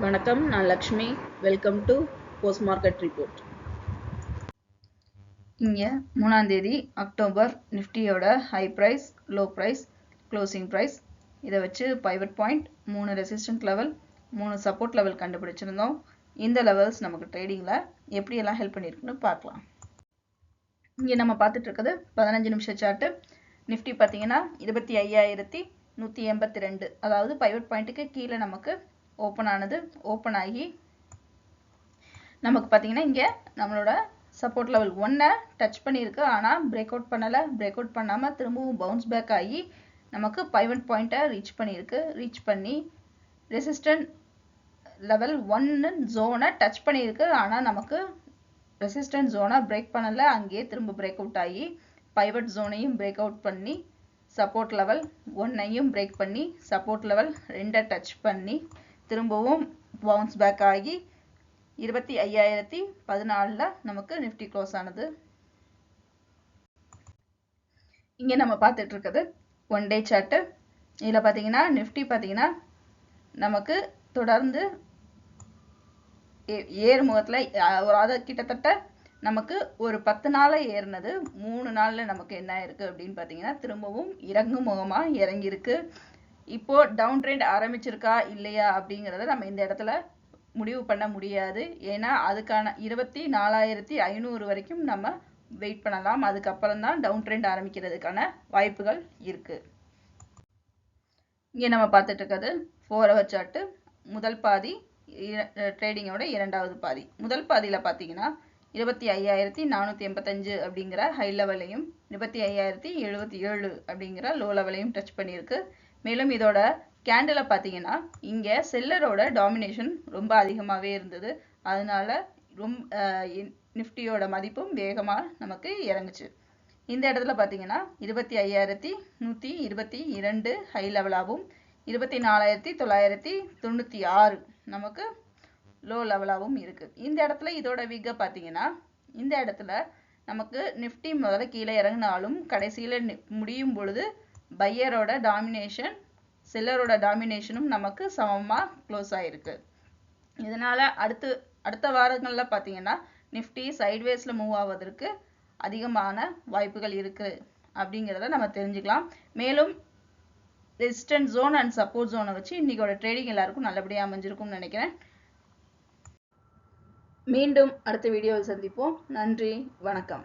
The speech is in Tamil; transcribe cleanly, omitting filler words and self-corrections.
வணக்கம், நான் Lakshmi. Welcome to post market report. இங்கே 3ஆம் தேதி அக்டோபர் நிஃப்டியோட high price, low price, closing price இதை வச்சு pivot point, 3 resistant level, 3 support level கண்டுபிடிச்சிருந்தோம். இந்த லெவல்ஸ் நமக்கு ட்ரேடிங்கில் எப்படியெல்லாம் ஹெல்ப் பண்ணியிருக்குன்னு பார்க்கலாம். இங்கே நம்ம பார்த்துட்டு இருக்கிறது 15 நிமிஷம் சார்ட்டு. நிஃப்டி பார்த்தீங்கன்னா 25,182, அதாவது பைவட் பாயிண்ட்டுக்கு கீழே நமக்கு ஓப்பன் ஆனது. ஓப்பன் ஆகி நமக்கு பார்த்தீங்கன்னா இங்கே நம்மளோட சப்போர்ட் லெவல் 1 டச் பண்ணியிருக்கு. ஆனால் பிரேக் அவுட் பண்ணலை. பிரேக் அவுட் பண்ணாமல் திரும்பவும் பவுன்ஸ் பேக் ஆகி நமக்கு பைவட் பாயிண்ட்டை ரீச் பண்ணியிருக்கு. ரீச் பண்ணி ரெசிஸ்டன்ட் லெவல் 1 ஜோனை டச் பண்ணியிருக்கு. ஆனால் நமக்கு ரெசிஸ்டன்ட் ஜோனை பிரேக் பண்ணலை. அங்கேயே திரும்ப பிரேக் அவுட் ஆகி பைவட் ஜோனையும் பிரேக் அவுட் பண்ணி சப்போர்ட் லெவல் 1ஐயும் பிரேக் பண்ணி சப்போர்ட் லெவல் 2 டச் பண்ணி திரும்பவும் பவுன்ஸ் பேக் ஆகி 25,014 நமக்கு நிஃப்டி க்ளோஸ் ஆனது. இங்கே நம்ம பார்த்துட்டு இருக்கிறது 1 டே சார்ட்டு. இதில் பார்த்தீங்கன்னா நிஃப்டி பார்த்தீங்கன்னா நமக்கு தொடர்ந்து ஏறுமுகத்தில் அதாவது கிட்டத்தட்ட நமக்கு ஒரு 10 நாள் ஏறினது. 3 நாளில் நமக்கு என்ன இருக்குது அப்படின்னு பார்த்தீங்கன்னா திரும்பவும் இறங்கு முகமாக இறங்கியிருக்கு. இப்போ டவுன் ட்ரெண்ட் ஆரம்பிச்சிருக்கா இல்லையா அப்படிங்கிறத நம்ம இந்த இடத்துல முடிவு பண்ண முடியாது. ஏன்னா அதுக்கான 24,500 வரைக்கும் நம்ம வெயிட் பண்ணலாம். அதுக்கப்புறம் தான் டவுன் ட்ரெண்ட் ஆரம்பிக்கிறதுக்கான வாய்ப்புகள் இருக்கு. இங்கே நம்ம பார்த்துட்டு இருக்கிறது 4 ஹவர் சார்ட்டு. முதல் பாதி ட்ரேடிங்கோட இரண்டாவது பாதி. முதல் பாதியில் பார்த்தீங்கன்னா 25,485 அப்படிங்கிற ஹை லெவலையும் 25,077 அப்படிங்கிற லோ லெவலையும் டச் பண்ணியிருக்கு. மேலும் இதோட கேண்டில் பார்த்தீங்கன்னா இங்கே செல்லரோட டாமினேஷன் ரொம்ப அதிகமாகவே இருந்தது. அதனால நிஃப்டியோட மதிப்பும் வேகமாக நமக்கு இறங்குச்சு. இந்த இடத்துல பார்த்தீங்கன்னா 25,122 ஹை லெவலாகவும் 24,996 நமக்கு லோ லெவலாகவும் இருக்குது. இந்த இடத்துல இதோட விக பார்த்தீங்கன்னா இந்த இடத்துல நமக்கு நிஃப்டி முதல்ல கீழே இறங்கினாலும் கடைசியில் முடியும் பொழுது பையரோட டாமினேஷன் செல்லரோட டாமினேஷனும் நமக்கு சமமாக க்ளோஸ் ஆகிருக்கு. இதனால் அடுத்த வாரங்களில் பார்த்தீங்கன்னா நிஃப்டி சைட்வேஸில் மூவ் ஆவதற்கு அதிகமான வாய்ப்புகள் இருக்குது அப்படிங்கிறத நம்ம தெரிஞ்சுக்கலாம். மேலும் ரெசிஸ்டன்ட் ஜோன் அண்ட் சப்போர்ட் ஜோனை வச்சு இன்றைக்கோட ட்ரேடிங் எல்லாருக்கும் நல்லபடியாக அமைஞ்சிருக்கும்னு நினைக்கிறேன். மீண்டும் அடுத்த வீடியோவில் சந்திப்போம். நன்றி, வணக்கம்.